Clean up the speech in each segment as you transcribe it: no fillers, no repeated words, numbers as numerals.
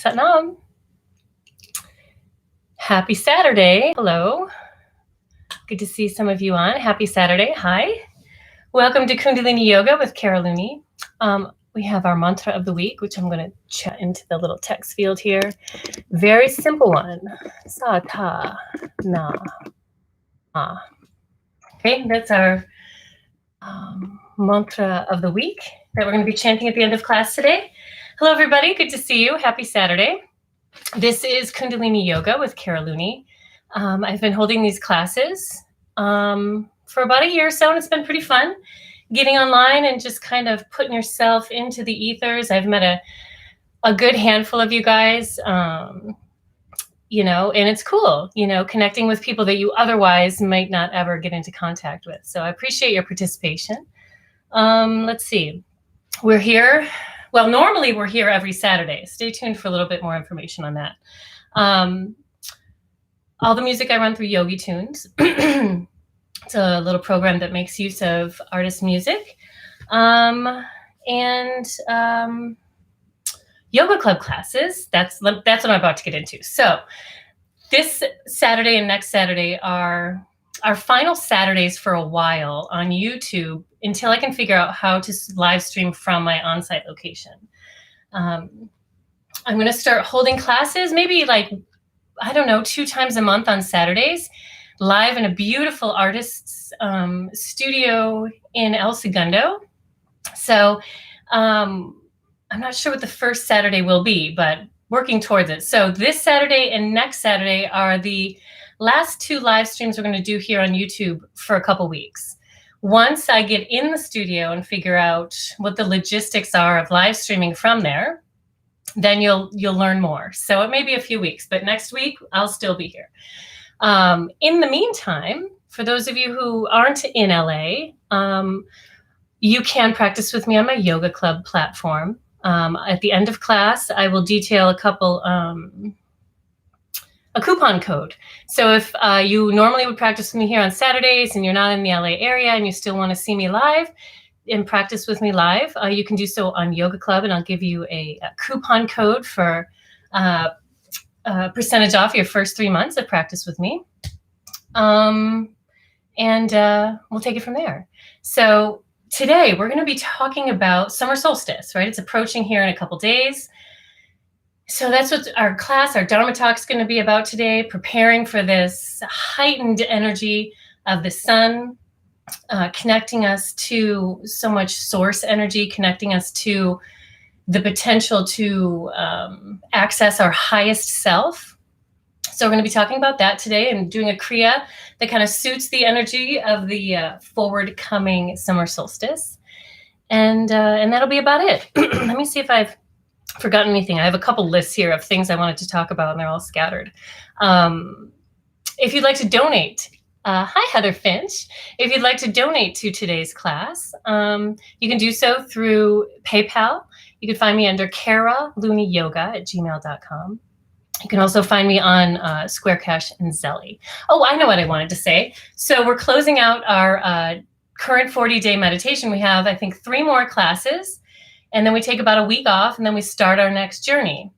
Satnam. Happy Saturday. Hello. Good to see some of you on. Happy Saturday. Hi. Welcome to Kundalini Yoga with Karaluni. We have our mantra of the week, which I'm going to chat into the little text field here. Very simple one. Sa ta na ma. Okay, that's our mantra of the week that we're going to be chanting at the end of class today. Hello, everybody. Good to see you. Happy Saturday. This is Kundalini Yoga with Karaluni. I've been holding these classes for about a year or so, and it's been pretty fun getting online and just kind of putting yourself into the ethers. I've met a good handful of you guys, and it's cool, connecting with people that you otherwise might not ever get into contact with. So I appreciate your participation. Let's see. We're here. Well, normally we're here every Saturday. Stay tuned for a little bit more information on that. All the music I run through Yogi Tunes. It's a little program that makes use of artist music. And yoga club classes. That's what I'm about to get into. So this Saturday and next Saturday are our final Saturdays for a while on YouTube until I can figure out how to live stream from my on-site location. I'm going to start holding classes, maybe 2 times a month on Saturdays, live in a beautiful artist's studio in El Segundo. So I'm not sure what the first Saturday will be, but working towards it. So this Saturday and next Saturday are the last 2 live streams we're going to do here on YouTube for a couple weeks. Once I get in the studio and figure out what the logistics are of live streaming from there, then you'll learn more. So it may be a few weeks, but next week I'll still be here. In the meantime, for those of you who aren't in LA, you can practice with me on my yoga club platform. At the end of class, I will detail a coupon code. So if you normally would practice with me here on Saturdays and you're not in the LA area and you still want to see me live and practice with me live, you can do so on Yoga Club, and I'll give you a coupon code for percentage off your first 3 months of practice with me. And we'll take it from there. So today we're going to be talking about Summer Solstice, right? It's approaching here in a couple days. So that's what our Dharma talk is going to be about today, preparing for this heightened energy of the sun, connecting us to so much source energy, connecting us to the potential to access our highest self. So we're going to be talking about that today and doing a Kriya that kind of suits the energy of the forward coming summer solstice. And that'll be about it. Let me see if I've forgotten anything. I have a couple lists here of things I wanted to talk about, and they're all scattered. If you'd like to donate, hi Heather Finch. If you'd like to donate to today's class, you can do so through PayPal. You can find me under karaluniyoga@gmail.com. You can also find me on Square Cash and Zelly. Oh, I know what I wanted to say. So we're closing out our current 40-day meditation. We have, I think, 3 more classes. And then we take about a week off, and then we start our next journey.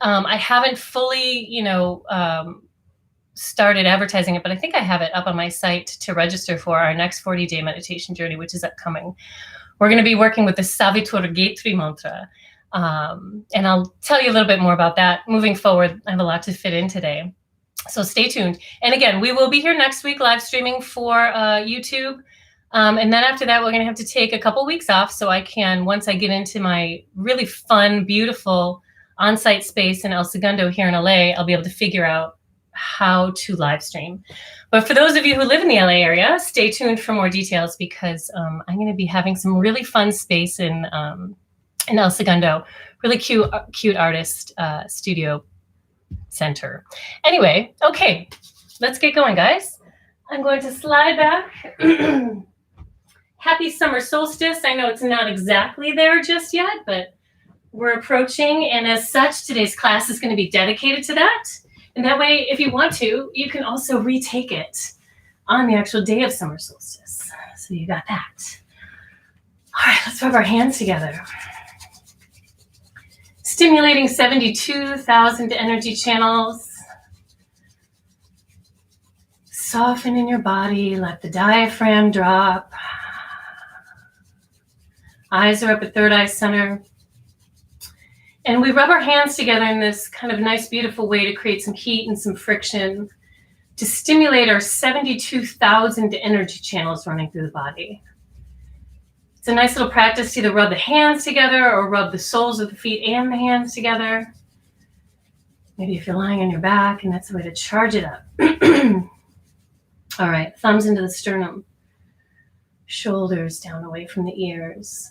I haven't fully, started advertising it, but I think I have it up on my site to register for our next 40-day meditation journey, which is upcoming. We're going to be working with the Savitur Gatri mantra. And I'll tell you a little bit more about that moving forward. I have a lot to fit in today. So stay tuned. And again, we will be here next week live streaming for YouTube. And then after that, we're going to have to take a couple weeks off so I can, once I get into my really fun, beautiful on-site space in El Segundo here in LA, I'll be able to figure out how to live stream. But for those of you who live in the LA area, stay tuned for more details, because I'm going to be having some really fun space in El Segundo, really cute artist studio center. Anyway, okay, let's get going, guys. I'm going to slide back. Happy summer solstice. I know it's not exactly there just yet, but we're approaching. And as such, today's class is going to be dedicated to that. And that way, if you want to, you can also retake it on the actual day of summer solstice. So you got that. All right, let's rub our hands together. Stimulating 72,000 energy channels. Soften in your body, let the diaphragm drop. Eyes are up at third eye center. And we rub our hands together in this kind of nice, beautiful way to create some heat and some friction to stimulate our 72,000 energy channels running through the body. It's a nice little practice to either rub the hands together or rub the soles of the feet and the hands together. Maybe if you're lying on your back, and that's a way to charge it up. All right, thumbs into the sternum. Shoulders down away from the ears.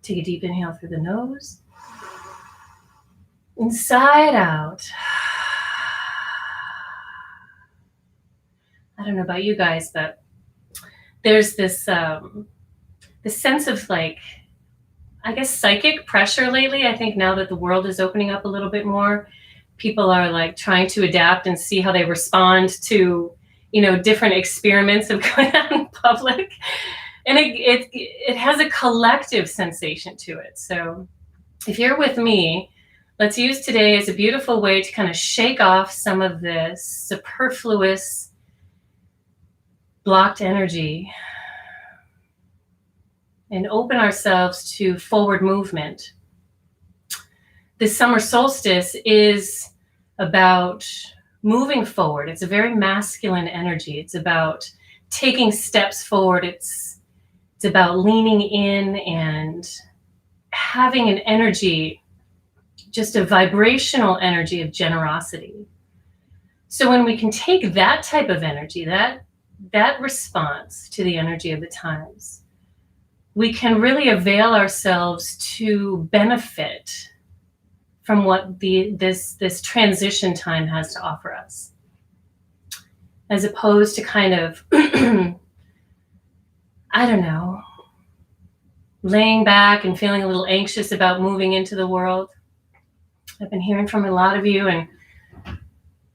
Take a deep inhale through the nose. Inside out. I don't know about you guys, but there's this sense of like, I guess, psychic pressure lately. I think now that the world is opening up a little bit more, people are like trying to adapt and see how they respond to, different experiments of going out in public. And it has a collective sensation to it. So if you're with me, let's use today as a beautiful way to kind of shake off some of this superfluous blocked energy and open ourselves to forward movement. This summer solstice is about moving forward. It's a very masculine energy. It's about taking steps forward. It's about leaning in and having an energy, just a vibrational energy of generosity. So when we can take that type of energy, that response to the energy of the times, we can really avail ourselves to benefit from what this transition time has to offer us, as opposed to kind of I don't know, laying back and feeling a little anxious about moving into the world. I've been hearing from a lot of you, and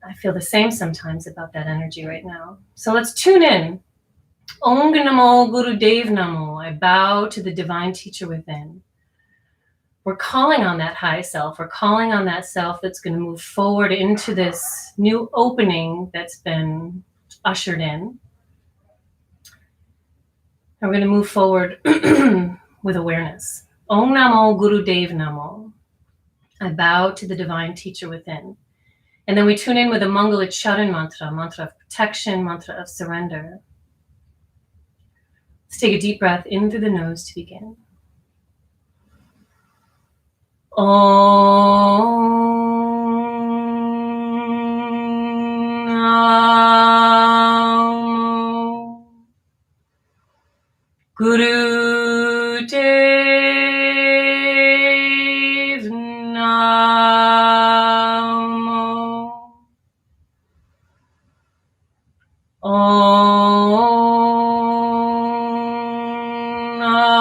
I feel the same sometimes about that energy right now. So let's tune in. Om Namo Guru Dev Namo. I bow to the divine teacher within. We're calling on that high self. We're calling on that self that's going to move forward into this new opening that's been ushered in. And we're going to move forward with awareness. Om Namo Guru Dev Namo. I bow to the divine teacher within. And then we tune in with a Mangalacharan mantra, mantra of protection, mantra of surrender. Let's take a deep breath in through the nose to begin. Om Guru Dev Namo. Om Namo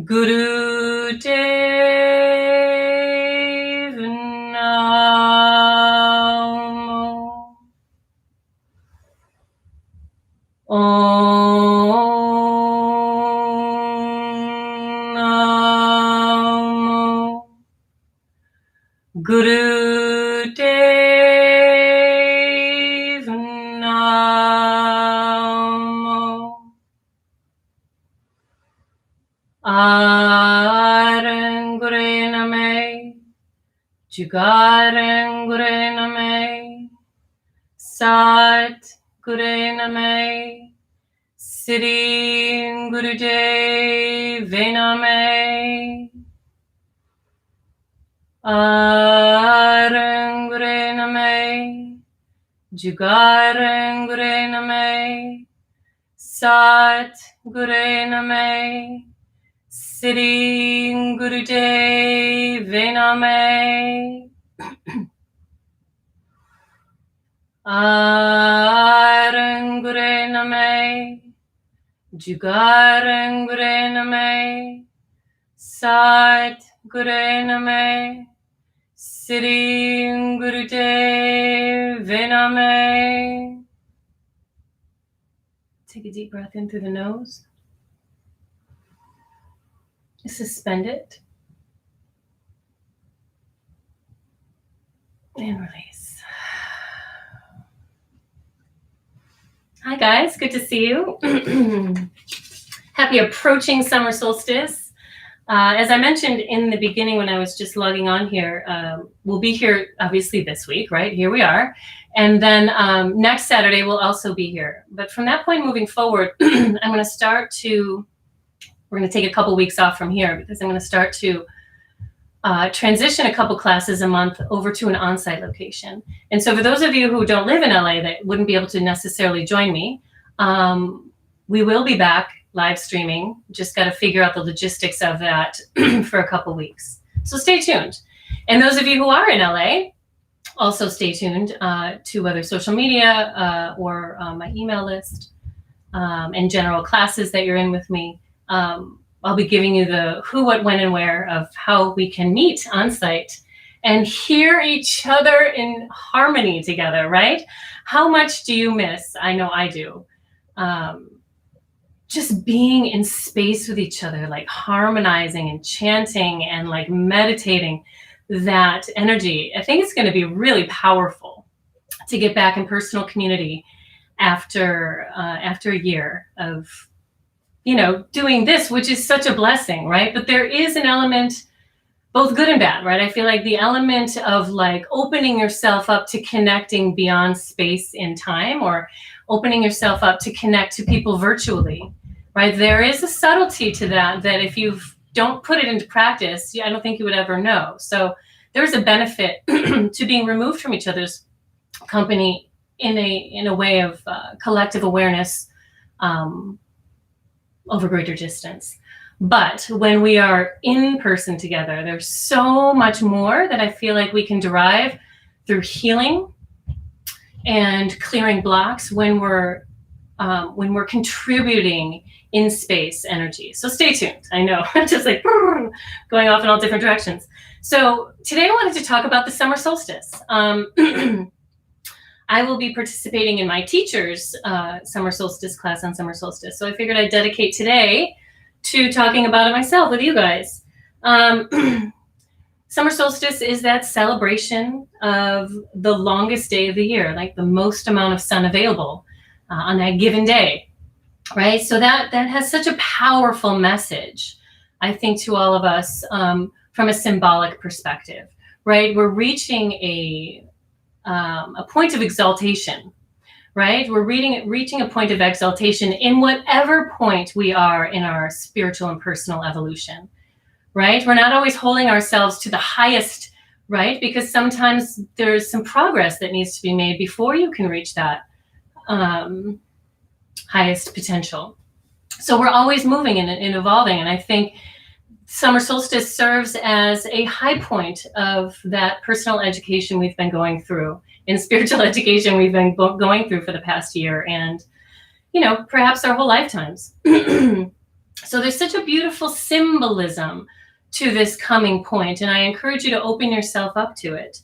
Guru Dev Namo. Om Namo Guru Dev Namo. Arangure Name, Jugarangure Name, Sat Gure Name, Sri Gurudev Name. Arangure Name, Jugarangure Name, Sat Gure Name, Sri Gurudev Name. Arangure Name, Jugarangure Name, Sat Gure Name, Sri Gurudev Name. Take a deep breath in through the nose. Suspend it. And release. Hi guys, good to see you. Happy approaching summer solstice. As I mentioned in the beginning when I was just logging on here, we'll be here obviously this week, right? Here we are. And then next Saturday we'll also be here. But from that point moving forward, we're going to take a couple weeks off from here because I'm going to start to transition a couple classes a month over to an on-site location. And so for those of you who don't live in LA that wouldn't be able to necessarily join me, we will be back live streaming. Just got to figure out the logistics of that for a couple weeks. So stay tuned. And those of you who are in LA, also stay tuned to whether social media or my email list and general classes that you're in with me. I'll be giving you the who, what, when, and where of how we can meet on site and hear each other in harmony together, right? How much do you miss? I know I do. Just being in space with each other, like harmonizing and chanting and like meditating that energy. I think it's going to be really powerful to get back in personal community after a year of doing this, which is such a blessing, right? But there is an element, both good and bad, right? I feel like the element of like opening yourself up to connecting beyond space and time, or opening yourself up to connect to people virtually, right? There is a subtlety to that if you don't put it into practice, I don't think you would ever know. So there's a benefit to being removed from each other's company in a way of collective awareness, over greater distance. But when we are in person together, there's so much more that I feel like we can derive through healing and clearing blocks when we're contributing in space energy. So stay tuned. I know I'm just like going off in all different directions. So today I wanted to talk about the summer solstice. I will be participating in my teacher's summer solstice class on summer solstice. So I figured I'd dedicate today to talking about it myself with you guys. Summer solstice is that celebration of the longest day of the year, like the most amount of sun available on that given day, right? So that has such a powerful message, I think, to all of us from a symbolic perspective, right? We're reaching a point of exaltation, right? We're reaching a point of exaltation in whatever point we are in our spiritual and personal evolution, right? We're not always holding ourselves to the highest, right? Because sometimes there's some progress that needs to be made before you can reach that highest potential. So we're always moving and evolving. And I think summer solstice serves as a high point of that personal education we've been going through, and spiritual education we've been going through for the past year, and perhaps our whole lifetimes. So there's such a beautiful symbolism to this coming point, and I encourage you to open yourself up to it.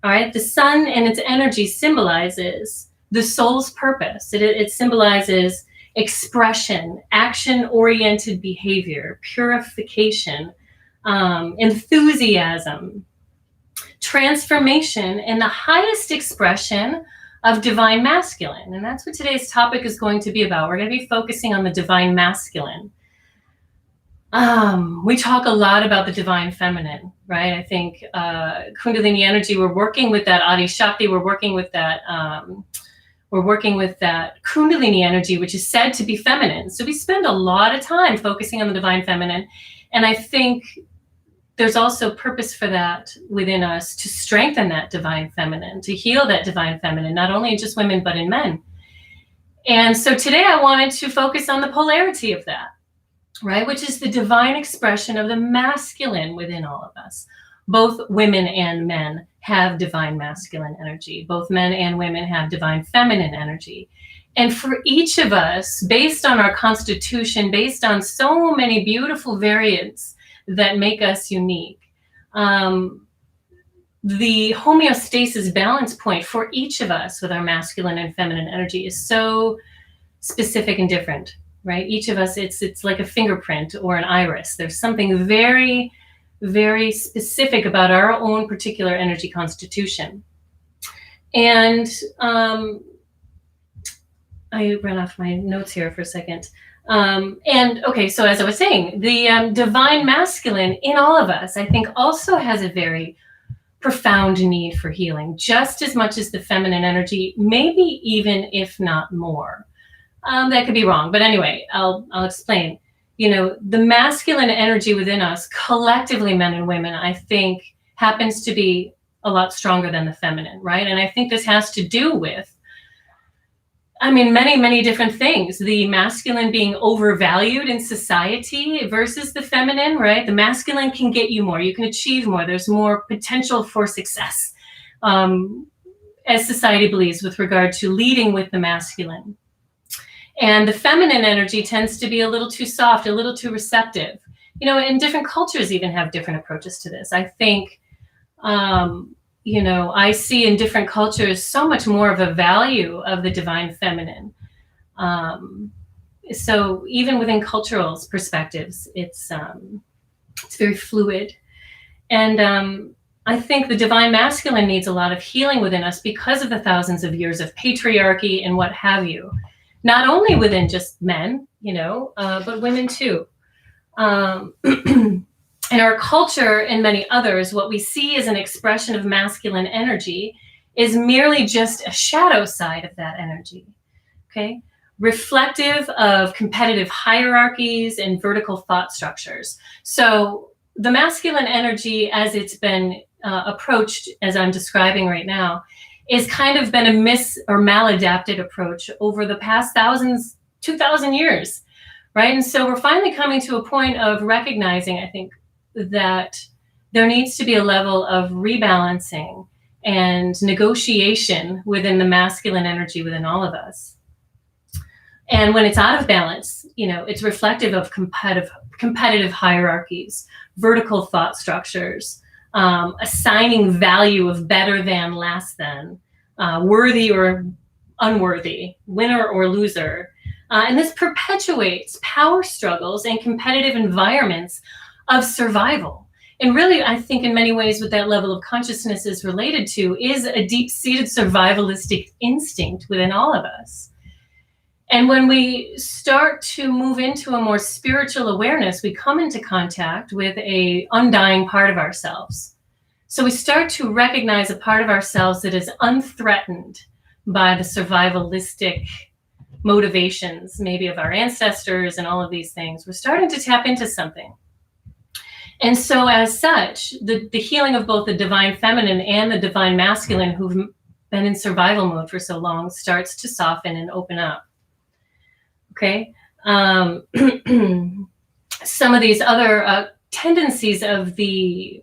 All right, the sun and its energy symbolizes the soul's purpose. It symbolizes expression, action-oriented behavior, purification, enthusiasm, transformation, and the highest expression of divine masculine. And that's what today's topic is going to be about. We're going to be focusing on the divine masculine. We talk a lot about the divine feminine, right? I think Kundalini energy, we're working with that Adi Shakti, we're working with that Kundalini energy, which is said to be feminine. So we spend a lot of time focusing on the divine feminine. And I think there's also purpose for that within us to strengthen that divine feminine, to heal that divine feminine, not only in just women, but in men. And so today I wanted to focus on the polarity of that, right? Which is the divine expression of the masculine within all of us. Both women and men have divine masculine energy. Both men and women have divine feminine energy. And for each of us, based on our constitution, based on so many beautiful variants that make us unique, the homeostasis balance point for each of us with our masculine and feminine energy is so specific and different, right? Each of us, it's like a fingerprint or an iris. There's something very, very specific about our own particular energy constitution. And I ran off my notes here for a second. And okay, so as I was saying, the divine masculine in all of us, I think, also has a very profound need for healing, just as much as the feminine energy, maybe even if not more. That could be wrong, but anyway, I'll explain. You know, the masculine energy within us, collectively, men and women, I think, happens to be a lot stronger than the feminine, right? And I think this has to do with, I mean, many, many different things. The masculine being overvalued in society versus the feminine, right? The masculine can get you more. You can achieve more. There's more potential for success, as society believes, with regard to leading with the masculine. And the feminine energy tends to be a little too soft, a little too receptive. You know, and different cultures even have different approaches to this. I think, you know, I see in different cultures so much more of a value of the divine feminine. So even within cultural perspectives, it's very fluid. And I think the divine masculine needs a lot of healing within us because of the thousands of years of patriarchy and what have you. Not only within just men, you know, but women too. In our culture and many others, what we see as an expression of masculine energy is merely just a shadow side of that energy, okay? Reflective of competitive hierarchies and vertical thought structures. So the masculine energy, as it's been approached, as I'm describing right now, is kind of been a maladapted approach over the past 2,000 years, right? And so we're finally coming to a point of recognizing, I think, that there needs to be a level of rebalancing and negotiation within the masculine energy within all of us. And when it's out of balance, you know, it's reflective of competitive hierarchies, vertical thought structures, assigning value of better than, less than, worthy or unworthy, winner or loser. And this perpetuates power struggles and competitive environments of survival. And really, I think in many ways what that level of consciousness is related to is a deep-seated survivalistic instinct within all of us. And when we start to move into a more spiritual awareness, we come into contact with an undying part of ourselves. So we start to recognize a part of ourselves that is unthreatened by the survivalistic motivations, maybe of our ancestors and all of these things. We're starting to tap into something. And so as such, the healing of both the divine feminine and the divine masculine who've been in survival mode for so long starts to soften and open up. Okay. Some of these other tendencies of the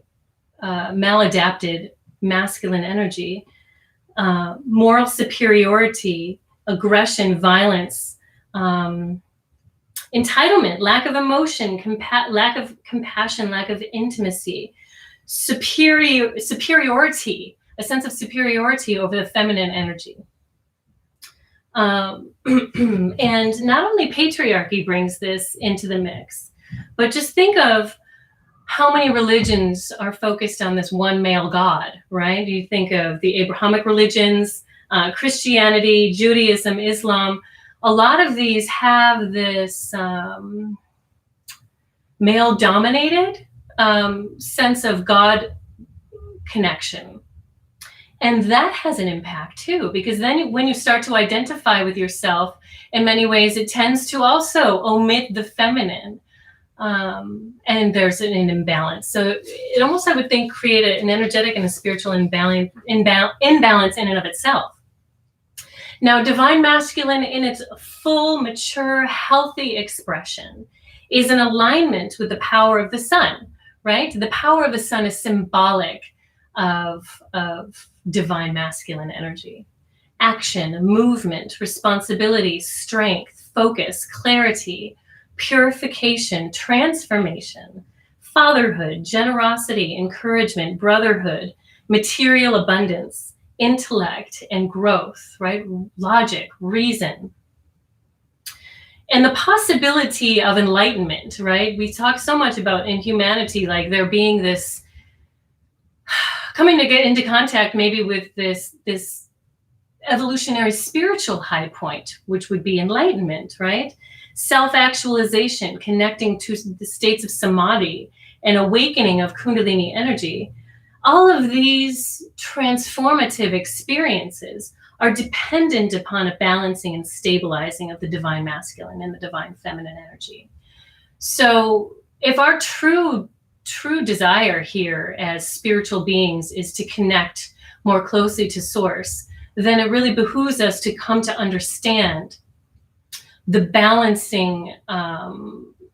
maladapted masculine energy, moral superiority, aggression, violence, entitlement, lack of emotion, lack of compassion, lack of intimacy, superiority, a sense of superiority over the feminine energy. And not only patriarchy brings this into the mix, but just think of how many religions are focused on this one male God, right? You think of the Abrahamic religions, Christianity, Judaism, Islam. A lot of these have this male-dominated sense of God connection. And that has an impact too, because then when you start to identify with yourself, in many ways, it tends to also omit the feminine. And there's an imbalance. So it almost, I would think, create an energetic and a spiritual imbalance in and of itself. Now, divine masculine in its full, mature, healthy expression is in alignment with the power of the sun, right? The power of the sun is symbolic of divine masculine energy. Action, movement, responsibility, strength, focus, clarity, purification, transformation, fatherhood, generosity, encouragement, brotherhood, material abundance, intellect and growth, right? Logic, reason. And the possibility of enlightenment, right? We talk so much about in humanity, like there being this coming to get into contact maybe with this evolutionary spiritual high point, which would be enlightenment, right? Self-actualization, connecting to the states of samadhi and awakening of Kundalini energy. All of these transformative experiences are dependent upon a balancing and stabilizing of the divine masculine and the divine feminine energy. So if our true desire here as spiritual beings is to connect more closely to source, then it really behooves us to come to understand the balancing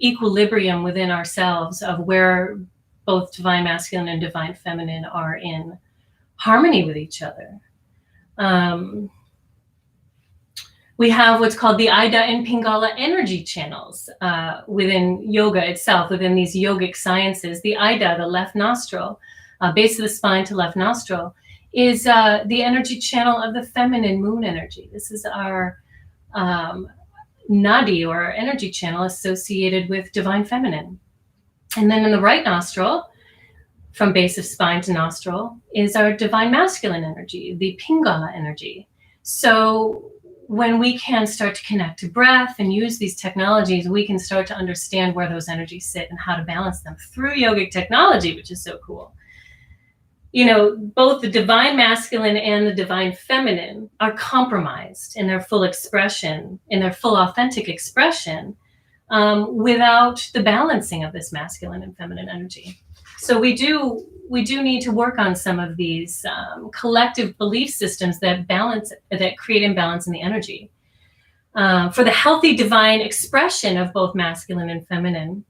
equilibrium within ourselves of where both divine masculine and divine feminine are in harmony with each other. We have what's called the Ida and Pingala energy channels within yoga itself, within these yogic sciences. The Ida, the left nostril, base of the spine to left nostril, is the energy channel of the feminine moon energy. This is our nadi, or our energy channel associated with divine feminine. And then in the right nostril, from base of spine to nostril, is our divine masculine energy, the Pingala energy. So when we can start to connect to breath and use these technologies, we can start to understand where those energies sit and how to balance them through yogic technology, which is so cool. You know, both the divine masculine and the divine feminine are compromised in their full expression, in their full authentic expression, without the balancing of this masculine and feminine energy. So we do need to work on some of these collective belief systems that create imbalance in the energy. For the healthy divine expression of both masculine and feminine,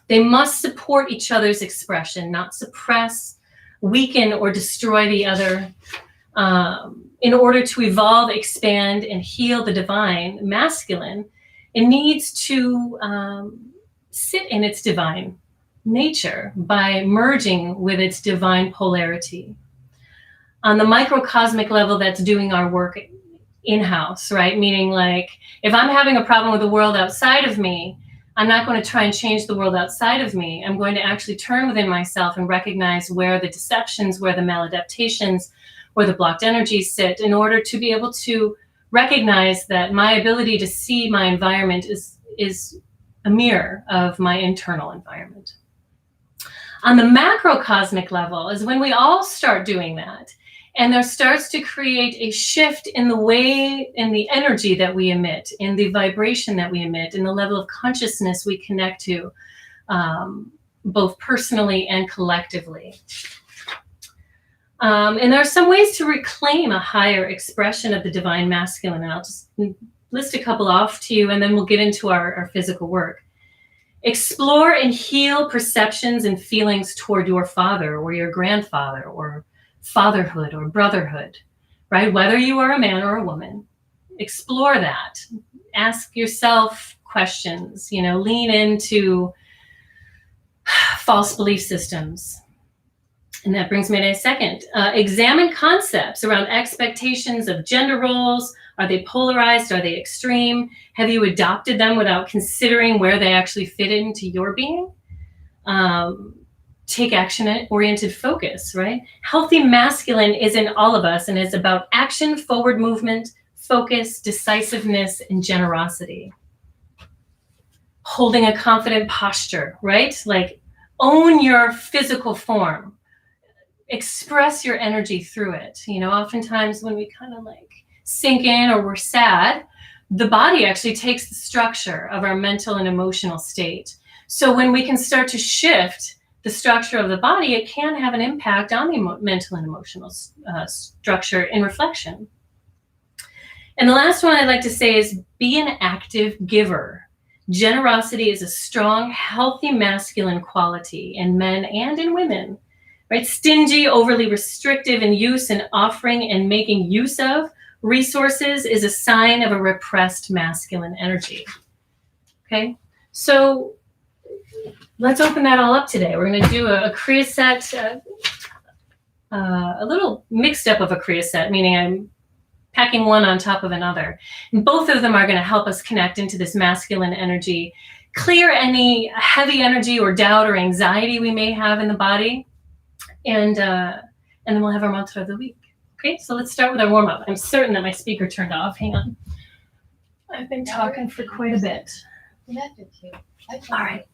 they must support each other's expression, not suppress, weaken, or destroy the other. In order to evolve, expand, and heal the divine masculine, it needs to sit in its divine nature by merging with its divine polarity. On the microcosmic level, that's doing our work in-house, right? Meaning, like, if I'm having a problem with the world outside of me, I'm not going to try and change the world outside of me. I'm going to actually turn within myself and recognize where the deceptions, where the maladaptations, where the blocked energies sit, in order to be able to recognize that my ability to see my environment is a mirror of my internal environment. On the macrocosmic level is when we all start doing that, and there starts to create a shift in the way, in the energy that we emit, in the vibration that we emit, in the level of consciousness we connect to, both personally and collectively. And there are some ways to reclaim a higher expression of the divine masculine, and I'll just list a couple off to you, and then we'll get into our physical work. Explore and heal perceptions and feelings toward your father or your grandfather, or fatherhood or brotherhood, right? Whether you are a man or a woman, explore that. Ask yourself questions, lean into false belief systems. And that brings me to a second. Examine concepts around expectations of gender roles. Are they polarized? Are they extreme? Have you adopted them without considering where they actually fit into your being? Take action-oriented focus, right? Healthy masculine is in all of us and is about action, forward movement, focus, decisiveness, and generosity. Holding a confident posture, right? Like, own your physical form. Express your energy through it. Oftentimes when we kind of like sink in or we're sad, the body actually takes the structure of our mental and emotional state. So when we can start to shift the structure of the body, it can have an impact on the mental and emotional structure in reflection. And the last one I'd like to say is be an active giver. Generosity is a strong, healthy masculine quality in men and in women. Right? Stingy, overly restrictive in use and offering and making use of resources is a sign of a repressed masculine energy. Okay, so let's open that all up today. We're going to do a Kriya set, a little mixed up of a Kriya set, meaning I'm packing one on top of another. And both of them are going to help us connect into this masculine energy, clear any heavy energy or doubt or anxiety we may have in the body. And then we'll have our mantra of the week. Okay, so let's start with our warm-up. I'm certain that my speaker turned off. Hang on. I've been talking for quite a bit. All right.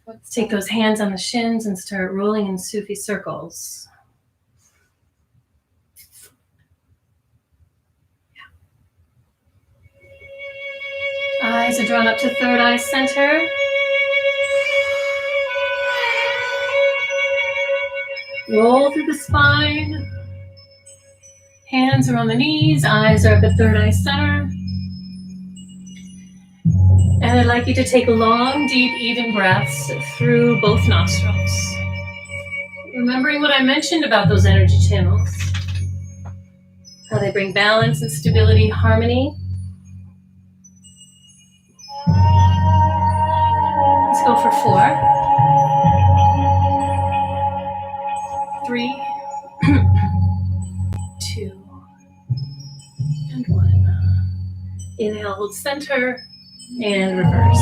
Let's take those hands on the shins and start rolling in Sufi circles. Eyes are drawn up to third eye center. Roll through the spine. Hands are on the knees. Eyes are up at third eye center. And I'd like you to take long, deep, even breaths through both nostrils. Remembering what I mentioned about those energy channels. How they bring balance and stability, harmony. Let's go for 4, 3, 2, and 1. Inhale, hold center, and reverse.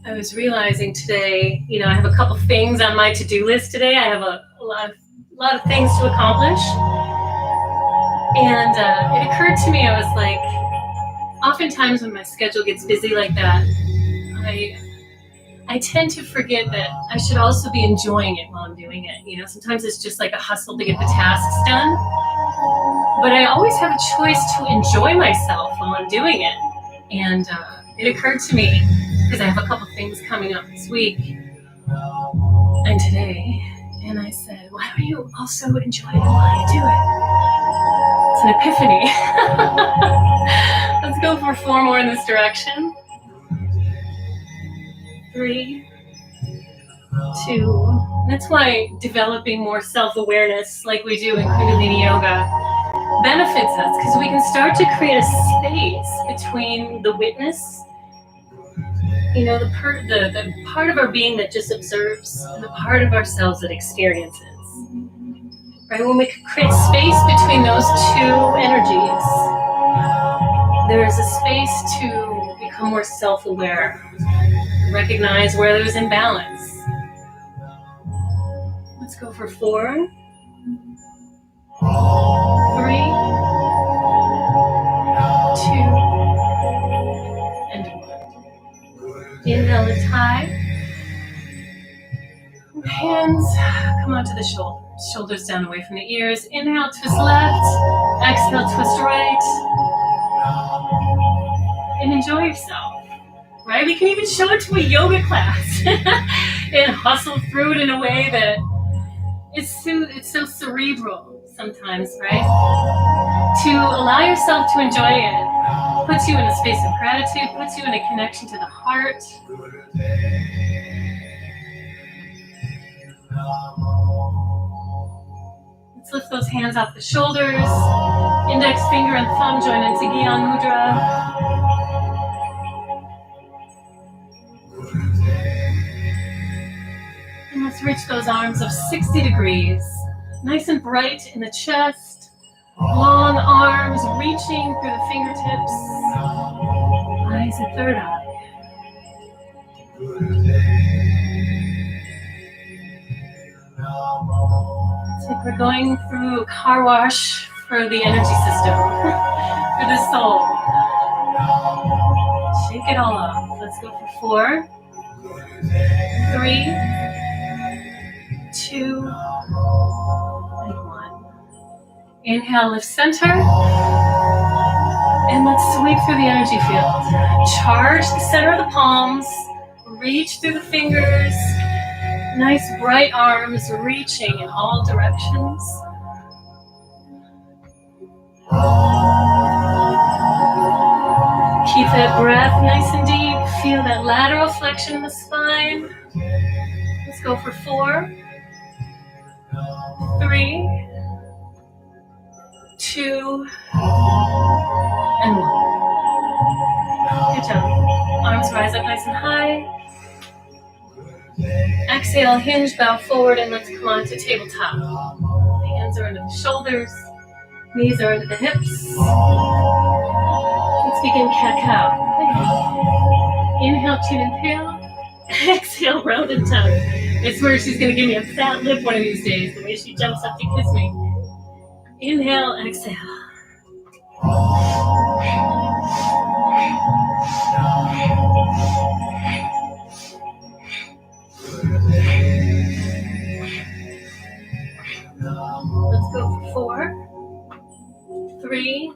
I was realizing today, I have a couple things on my to-do list today. I have a lot of things to accomplish. And it occurred to me, I was like, oftentimes when my schedule gets busy like that, I tend to forget that I should also be enjoying it while I'm doing it. Sometimes it's just like a hustle to get the tasks done. But I always have a choice to enjoy myself while I'm doing it. And it occurred to me, because I have a couple things coming up this week and today, and I said, why don't you also enjoy it while you do it? It's an epiphany. Let's go for 4 more in this direction. 3, 2. That's why developing more self-awareness like we do in Kundalini Yoga benefits us, because we can start to create a space between the witness, the part of our being that just observes, and the part of ourselves that experiences. Right? When we create space between those 2 energies, there is a space to become more self-aware. Recognize where there's imbalance. Let's go for 4, 3, and 1. Inhale, lift high. Hands come onto the shoulders down away from the ears. Inhale, twist left. Exhale, twist right. And enjoy yourself. Right? We can even show it to a yoga class and hustle through it in a way that it's so cerebral sometimes, right? To allow yourself to enjoy it puts you in a space of gratitude, puts you in a connection to the heart. Let's lift those hands off the shoulders. Index finger and thumb join into Gyan Mudra. And let's reach those arms up 60 degrees. Nice and bright in the chest. Long arms reaching through the fingertips. Eyes at third eye. It's like we're going through a car wash for the energy system, for the soul. Shake it all off. Let's go for 4, 3, 2, and 1. Inhale, lift center. And let's sweep through the energy field. Charge the center of the palms. Reach through the fingers. Nice bright arms reaching in all directions. Keep that breath nice and deep. Feel that lateral flexion in the spine. Let's go for 4, 3, 2, and 1. Good job. Arms rise up nice and high. Exhale, hinge, bow forward, and let's come on to tabletop. Hands are under the shoulders, knees are under the hips. Let's begin cat-cow. Inhale, chin and tail. Exhale, rounded tongue. I swear she's going to give me a fat lip one of these days, the way she jumps up to kiss me. Inhale, exhale. Let's go for 4, 3, 2,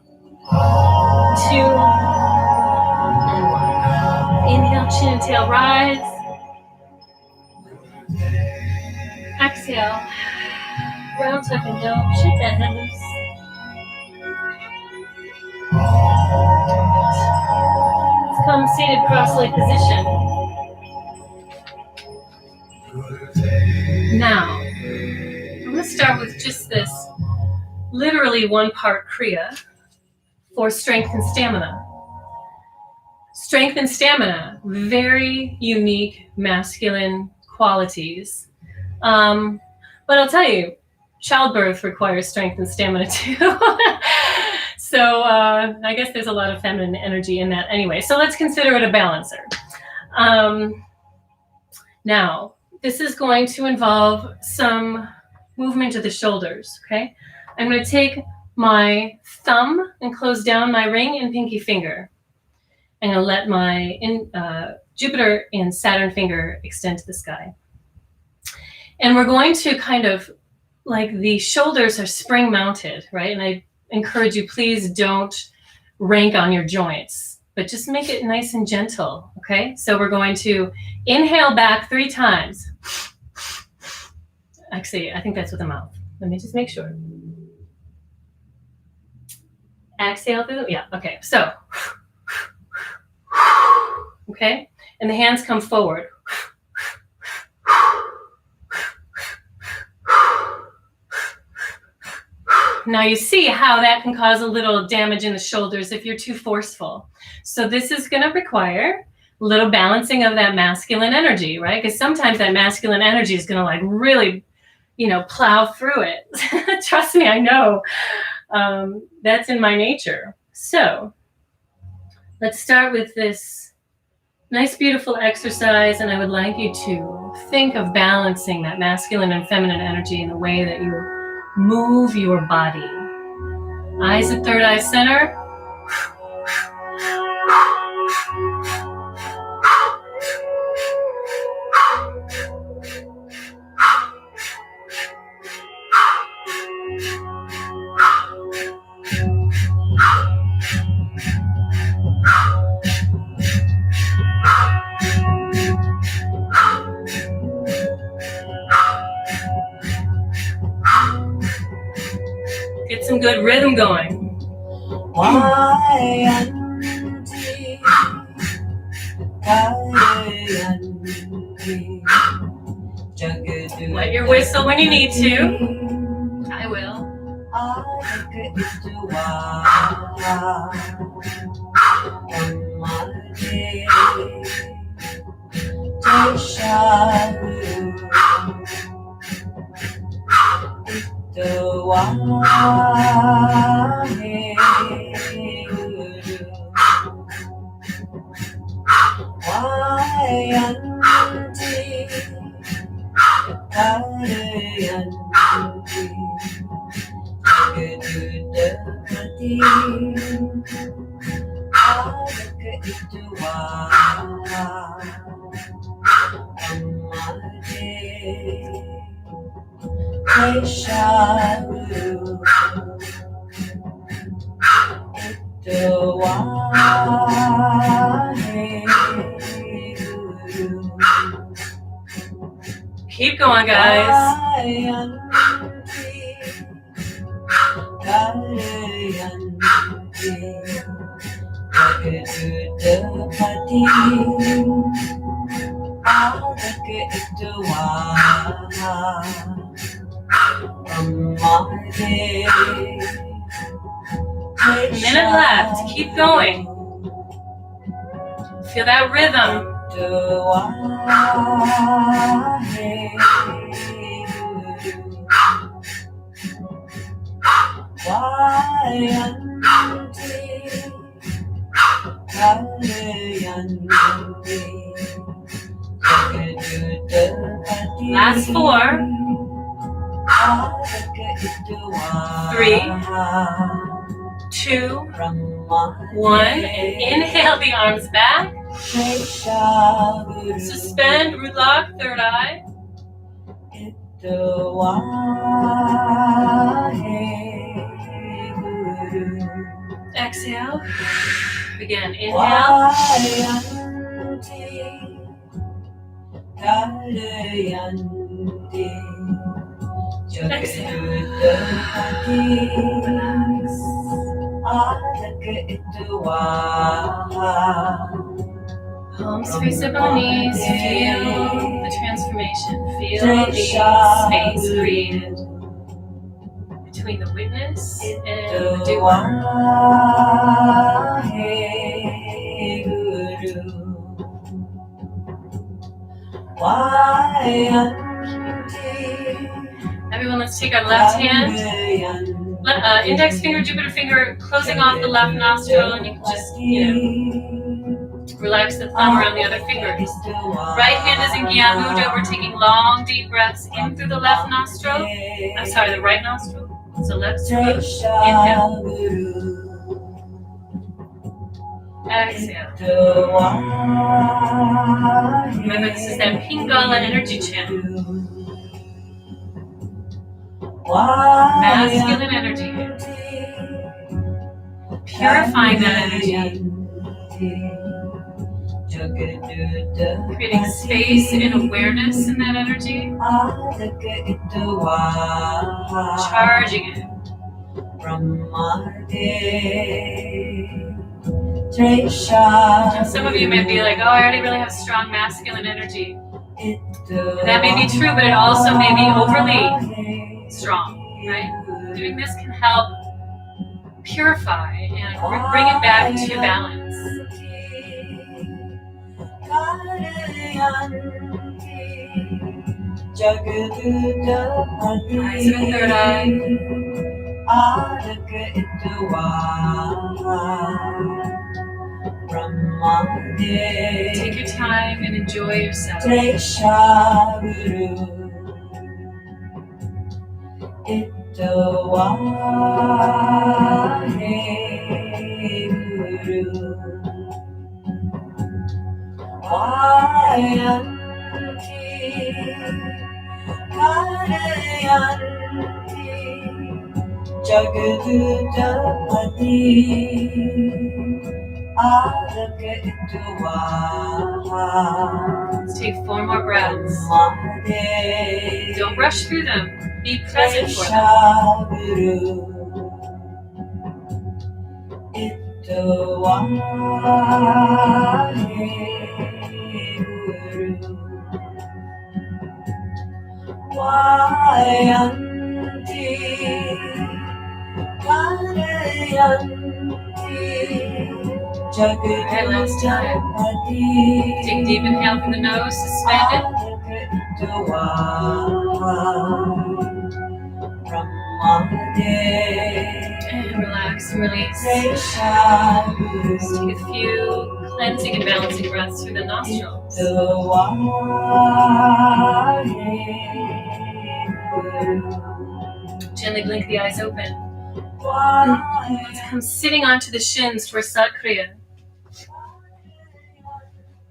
and 1. Inhale, chin and tail rise. Exhale, round tuck and dome. Shake that head loose. Let's come seated cross-leg position. Now, I'm going to start with just this literally 1 part Kriya for strength and stamina. Strength and stamina, very unique masculine qualities. But I'll tell you, childbirth requires strength and stamina too. So I guess there's a lot of feminine energy in that anyway. So let's consider it a balancer. Now, this is going to involve some movement of the shoulders, okay? I'm going to take my thumb and close down my ring and pinky finger. I'm going to let my Jupiter and Saturn finger extend to the sky. And we're going to kind of, like the shoulders are spring mounted, right? And I encourage you, please don't rank on your joints, but just make it nice and gentle, okay? So we're going to inhale back 3 times. Actually, I think that's with the mouth. Let me just make sure. Exhale through the, yeah, okay. So, okay? And the hands come forward. Now you see how that can cause a little damage in the shoulders if you're too forceful. So this is going to require a little balancing of that masculine energy, right? Because sometimes that masculine energy is going to like really, plow through it. Trust me, I know. That's in my nature. So let's start with this nice, beautiful exercise. And I would like you to think of balancing that masculine and feminine energy in the way that you move your body. Eyes at third eye center. Get some good rhythm going. Let your whistle when you need to. I will. Keep going, guys. A minute left. Keep going. Feel that rhythm. Last 4, 3, 2, 1, and inhale the arms back. Suspend, root lock, third eye. Exhale. Again, inhale. Exhale. Relax. Palms face up on the knees. Feel the transformation. Feel the space created between the witness and the doer. Everyone, let's take our left hand, index finger, Jupiter finger, closing off the left nostril, and you can just, relax the thumb around the other fingers. Right hand is in Gyan Mudra. We're taking long, deep breaths in through the left nostril. I'm sorry, the right nostril. So left throat. Inhale. Exhale. Remember, this is that Pingala energy channel. Masculine energy. Purifying that energy. Creating space and awareness in that energy. Charging it. And some of you may be like, oh, I already really have strong masculine energy. And that may be true, but it also may be overly strong, right? Doing this can help purify and bring it back to balance. Eyes in the third eye. Take your time and enjoy yourself. Let's take 4 more breaths. Don't rush through them. Be present for them. Alright, last time. Take a deep inhale from the nose, suspend it. And relax and release. Just take a few cleansing and balancing breaths through the nostrils. Gently blink the eyes open. Let's come sitting onto the shins for Sat Kriya.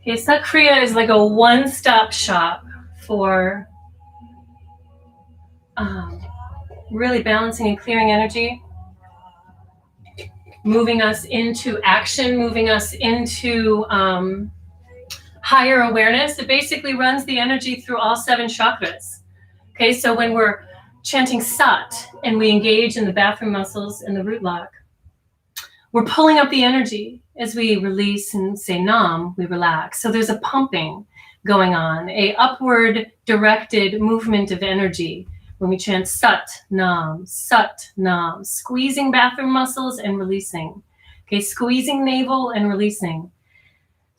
Okay, Sat Kriya is like a one-stop shop for really balancing and clearing energy, moving us into action, moving us into higher awareness. It basically runs the energy through all 7 chakras. Okay, so when we're chanting Sat and we engage in the bathroom muscles and the root lock, we're pulling up the energy. As we release and say Nam, we relax. So there's a pumping going on, a upward directed movement of energy when we chant Sat Nam, squeezing bathroom muscles and releasing. Okay, squeezing navel and releasing.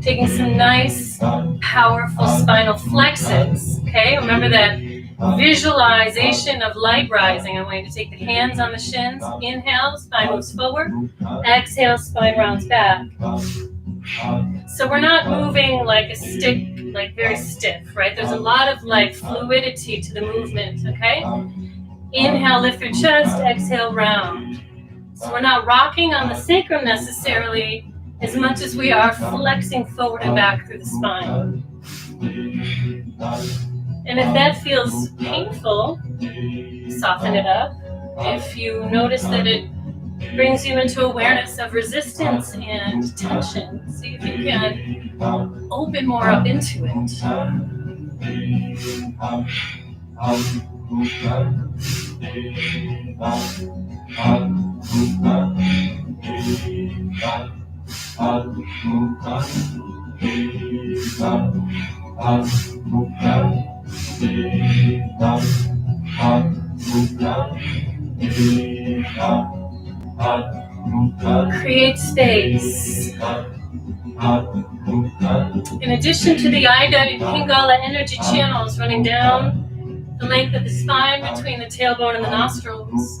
Taking some nice, powerful spinal flexes. Okay, remember that visualization of light rising. I'm going to take the hands on the shins. Inhale, spine moves forward. Exhale, spine rounds back. So we're not moving like a stick, like very stiff, right? There's a lot of like fluidity to the movement, okay? Inhale, lift your chest. Exhale, round. So we're not rocking on the sacrum necessarily as much as we are flexing forward and back through the spine. And if that feels painful, soften it up. If you notice that it brings you into awareness of resistance and tension, see if you can open more up into it. Create space. In addition to the Ida and Pingala energy channels running down the length of the spine between the tailbone and the nostrils,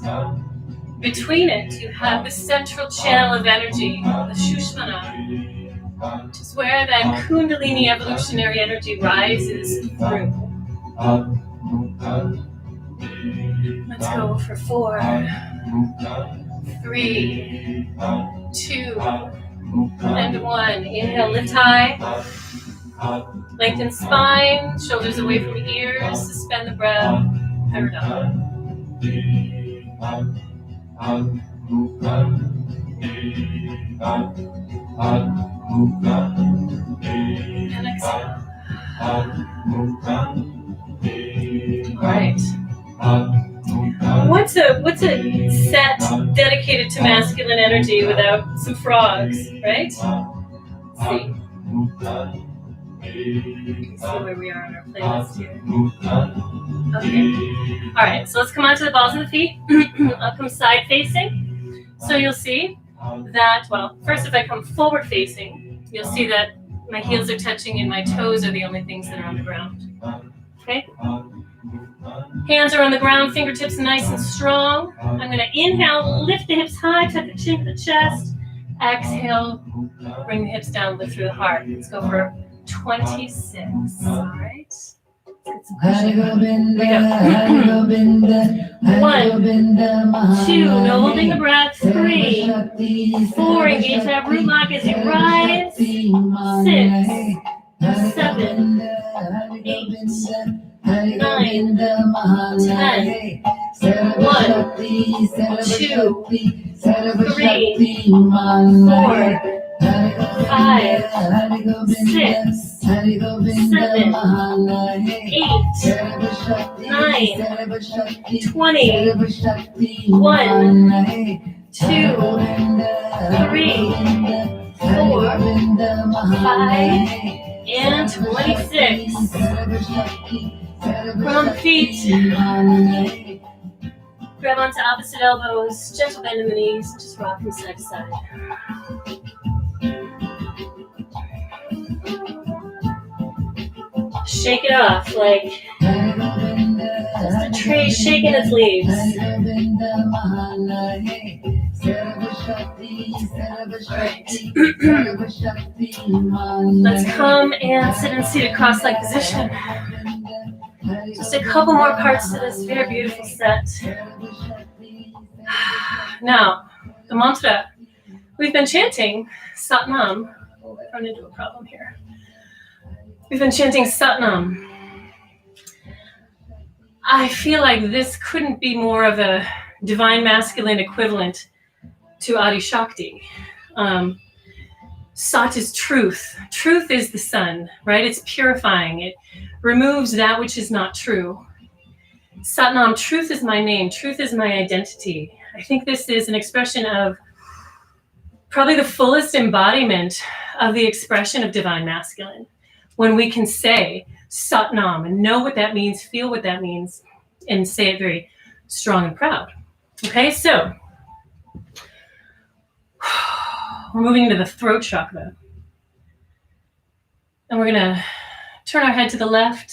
between it you have the central channel of energy, the Shushmana, which is where that Kundalini evolutionary energy rises through. Let's go for 4, 3, 2, and 1. Inhale, lift high. Lengthen spine, shoulders away from ears, suspend the breath. Paradama. And exhale. Alright. What's a set dedicated to masculine energy without some frogs, right? Let's see. See where we are on our playlist here. Okay. Alright, so let's come onto the balls of the feet. I'll come side facing. So you'll see that, well, first if I come forward facing, you'll see that my heels are touching and my toes are the only things that are on the ground. Okay? Hands are on the ground, fingertips nice and strong. I'm going to inhale, lift the hips high, tuck the chin to the chest. Exhale, bring the hips down, lift through the heart. Let's go for 26. All right. Here we go. 1, 2, no holding the breath. 3, 4, engage that root lock as you rise. 6, 7, 8, 9, 10. 1, 2, 3, 4, 5, 6, 7, 8, 9, 20. 1, 2, 3, 4, 5, and 26. From the feet. Grab onto opposite elbows, gentle bend in the knees, just rock from side to side. Shake it off like just a tree shaking its leaves. Let's come and sit in seated cross-legged position. Just a couple more parts to this very beautiful set. Now, the mantra. We've been chanting Satnam. Oh, I've run into a problem here. We've been chanting Satnam. I feel like this couldn't be more of a divine masculine equivalent to Adi Shakti. Sat is truth. Truth is the sun, right? It's purifying. It removes that which is not true. Satnam, truth is my name. Truth is my identity. I think this is an expression of probably the fullest embodiment of the expression of divine masculine. When we can say Satnam and know what that means, feel what that means, and say it very strong and proud. Okay, so we're moving into the throat chakra. And we're going to turn our head to the left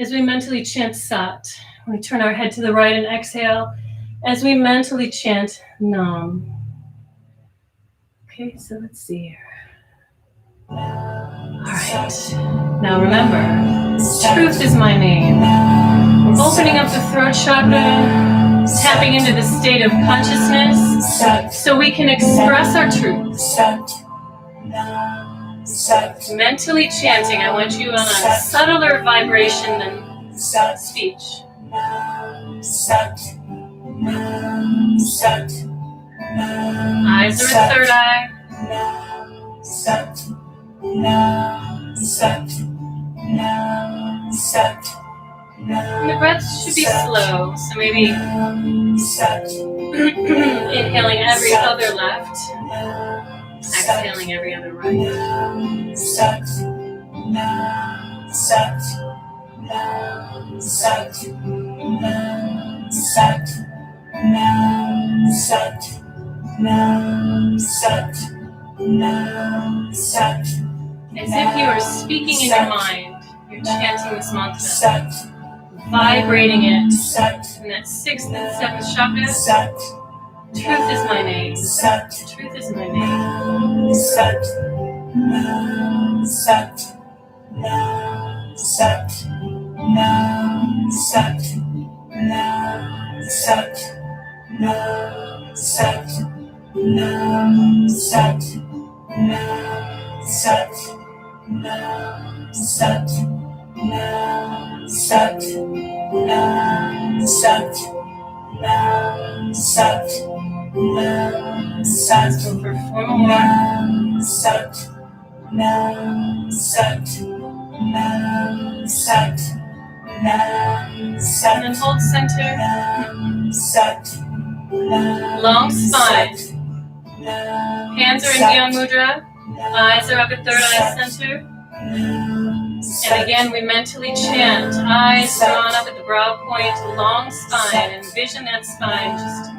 as we mentally chant Sat. We turn our head to the right and exhale as we mentally chant Nam. Okay, so let's see here. All right. Now remember, truth is my name. We're opening up the throat chakra, tapping into the state of consciousness so we can express our truth. Mentally chanting, I want you on a subtler vibration than speech. Eyes are a third eye. And the breath should be slow, so maybe inhaling every other left, exhaling every other right. As if you are speaking in your mind, you're chanting this mantra, vibrating it in that 6th and 7th chakra. Truth is my name. Truth is my name. Let's go for 4 more. And then hold center. Long spine. Hands are in Gyan Mudra. Eyes are up at third eye center. And again, we mentally chant. Eyes drawn up at the brow point, long spine. Envision that spine just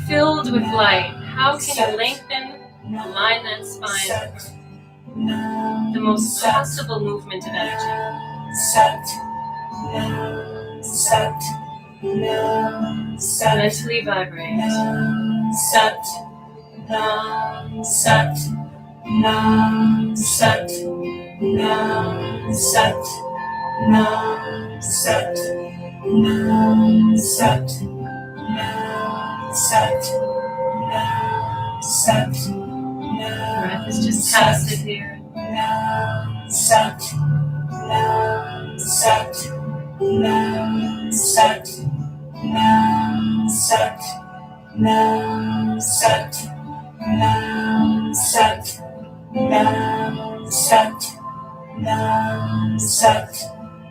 filled with light. How can you lengthen, align that spine for the most possible movement of energy? Mentally vibrate. Sat, Nam, Sat, Nam, Sat, Nam, Sat, Nam, Sat, Nam, Sat, Nam, Sat, Nam, Sat. Breath is just passive here. Sat, Nam, Sat, Nam, Sat, Nam, Sat, Nam, Sat, Nam, Sat, Nam, Sat, Nam, Sat,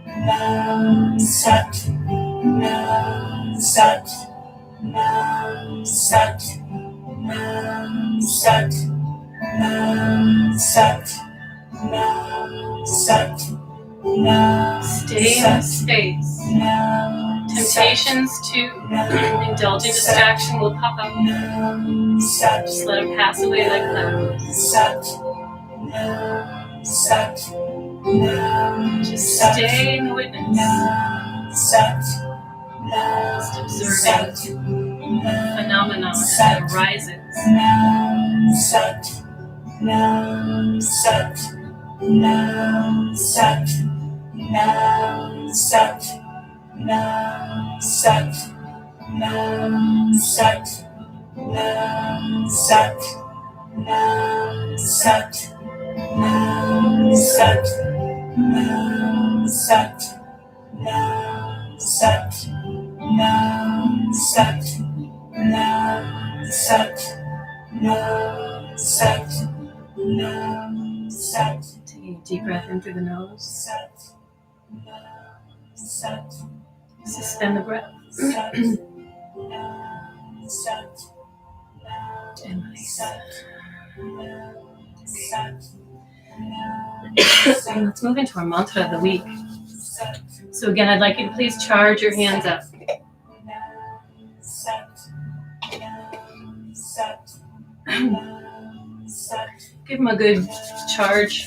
Nam, Sat, Nam, Sat, Nam, Sat, Nam, Sat, Nam, Sat, Nam, Sat, Nam. Stay in this space. Temptations to indulge in distraction will pop up. Just let them pass away like clouds. Just stay in the witness. Just observing phenomena as it arises. Nam, Sat, Nam, Sat, Nam, Sat, Nam, Sat, Nam, Sat, Nam, Sat, Nam, Sat, Nam, Sat, Nam, Sat, Nam, Sat, Nam, Sat. Taking a deep breath in through the nose. Sat. Suspend the breath. And release. And let's move into our mantra of the week. So again, I'd like you to please charge your hands up. Give them a good charge.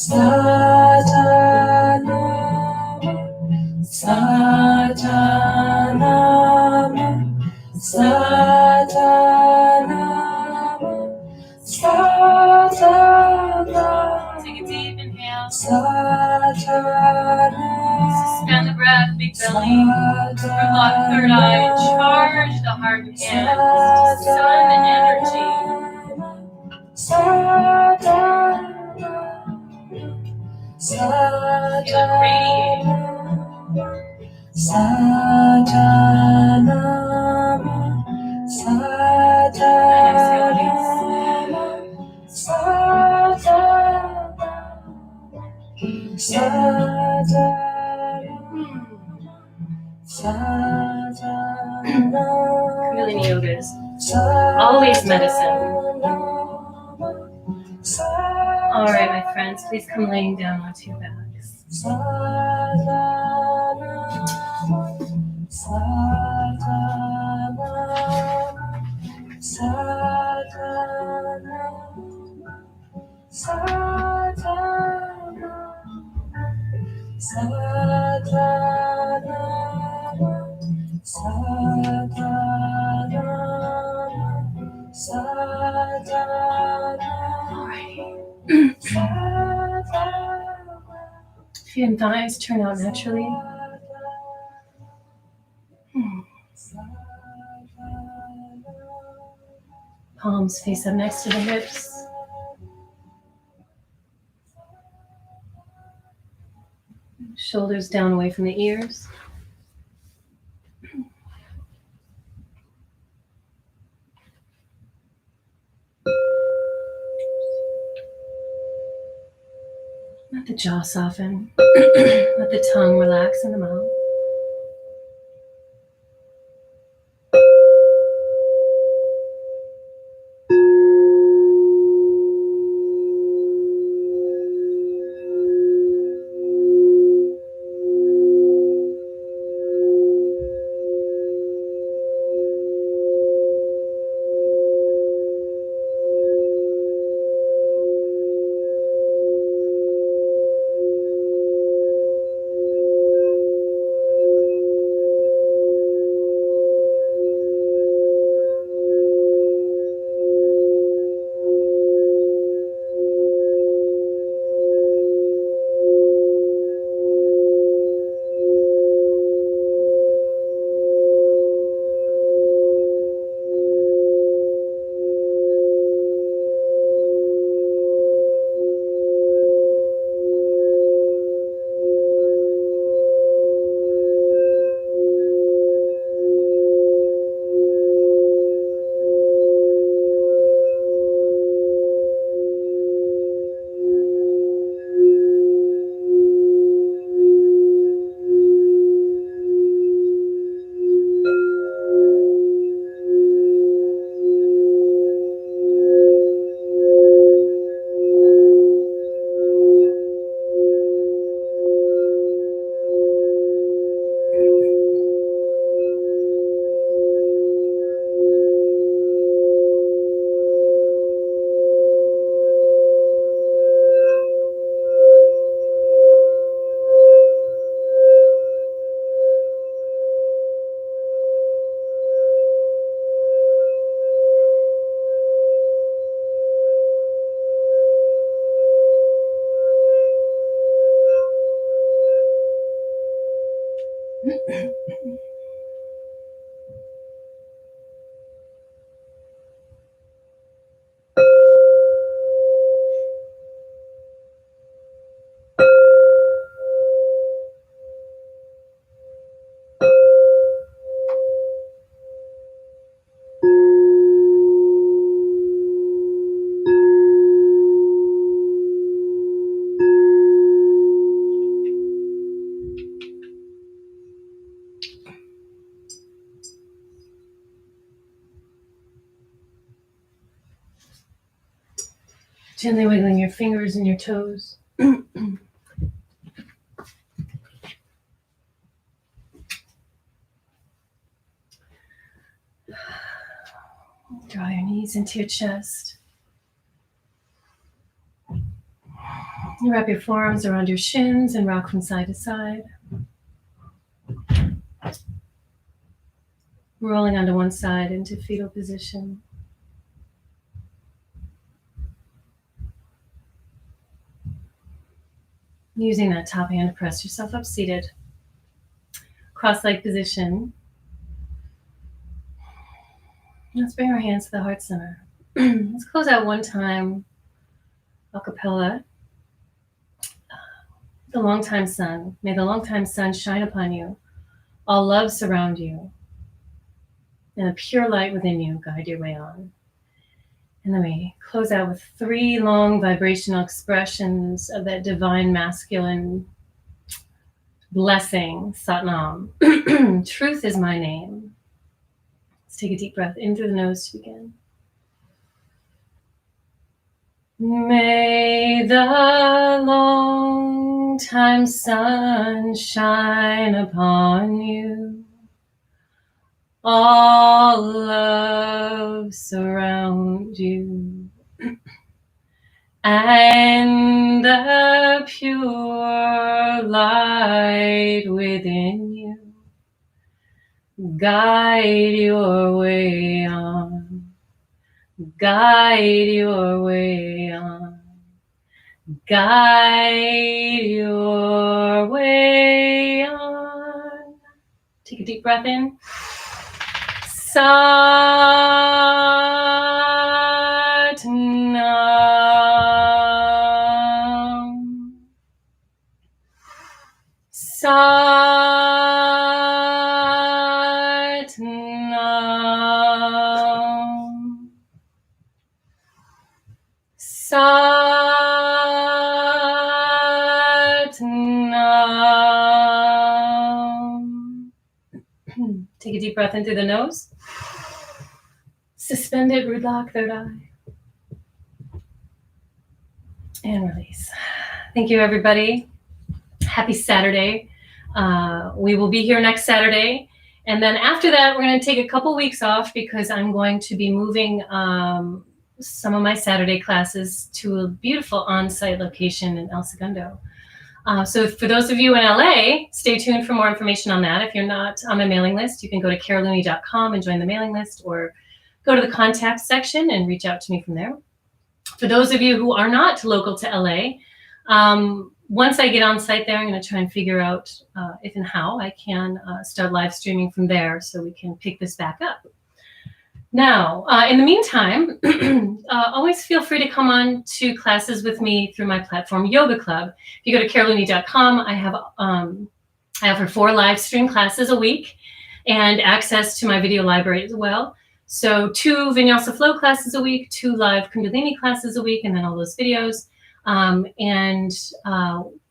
Satanama, Satanama, Satanama, Satanama. Take a deep inhale. Satanama. Suspend the breath, big belly, third eye. Charge the heart and hands to sun and energy. Satanama. Feel it radiate. Satanama, Satanama, Satanama, Satanama. Kundalini yoga is always medicine. All right, my friends, please come laying down onto your backs. Feet and thighs turn out naturally. Palms face up next to the hips. Shoulders down away from the ears. Let the jaw soften. Let the tongue relax in the mouth. Gently wiggling your fingers and your toes. Draw your knees into your chest. You wrap your forearms around your shins and rock from side to side. Rolling onto one side into fetal position. Using that top hand to press yourself up seated. Cross-leg position. Let's bring our hands to the heart center. Let's close out one time, a cappella. The long-time sun. May the long-time sun shine upon you. All love surround you. And a pure light within you guide your way on. And then we close out with 3 long vibrational expressions of that divine masculine blessing, Satnam. Truth is my name. Let's take a deep breath in through the nose to begin. May the long time sun shine upon you. All love surround you. And the pure light within you guide your way on. Guide your way on. Guide your way on. Take a deep breath in. Satnam. Satnam. Satnam. Take a deep breath in through the nose. Suspended, root lock, third eye. And release. Thank you, everybody. Happy Saturday. We will be here next Saturday. And then after that, we're going to take a couple weeks off because I'm going to be moving some of my Saturday classes to a beautiful on-site location in El Segundo. So for those of you in LA, stay tuned for more information on that. If you're not on my mailing list, you can go to caroluni.com and join the mailing list, or go to the contact section and reach out to me from there. For those of you who are not local to LA, once I get on site there, I'm going to try and figure out if and how I can start live streaming from there so we can pick this back up. Now, in the meantime, always feel free to come on to classes with me through my platform, Yoga Club. If you go to caroluni.com, I offer 4 live stream classes a week and access to my video library as well. So 2 Vinyasa Flow classes a week, 2 live Kundalini classes a week, and then all those videos.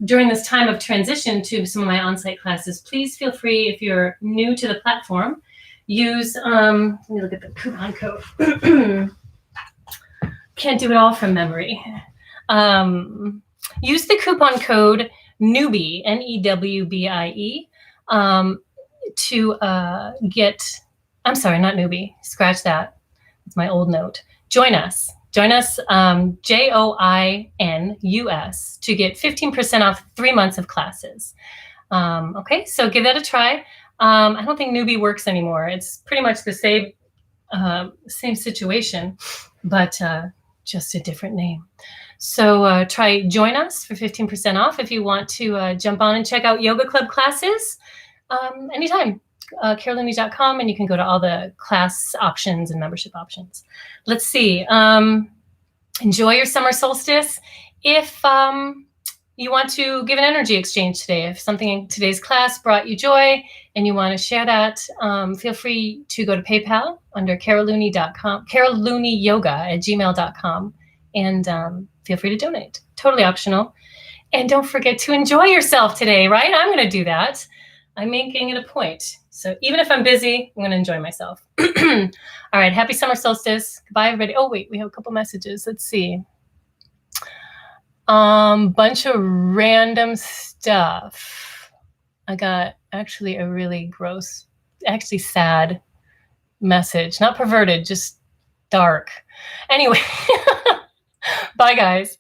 During this time of transition to some of my on-site classes, please feel free, if you're new to the platform, use, let me look at the coupon code. Can't do it all from memory. Use the coupon code NEWBIE, NEWBIE, to get, I'm sorry, not newbie, scratch that. It's my old note. Join us, JOINUS, to get 15% off 3 months of classes. Okay, so give that a try. I don't think newbie works anymore. It's pretty much the same situation, but just a different name. So try Join Us for 15% off if you want to jump on and check out Yoga Club classes anytime. Carolini.com, and you can go to all the class options and membership options. Let's see. Enjoy your summer solstice. If you want to give an energy exchange today, if something in today's class brought you joy and you want to share that, feel free to go to PayPal under caroluni.com, caroluniyoga@gmail.com, and feel free to donate. Totally optional. And don't forget to enjoy yourself today, right? I'm going to do that. I'm making it a point. So even if I'm busy, I'm going to enjoy myself. All right. Happy summer solstice. Goodbye, everybody. Oh, wait, we have a couple messages. Let's see. Bunch of random stuff. I got actually a really gross, actually sad message. Not perverted, just dark. Anyway, bye, guys.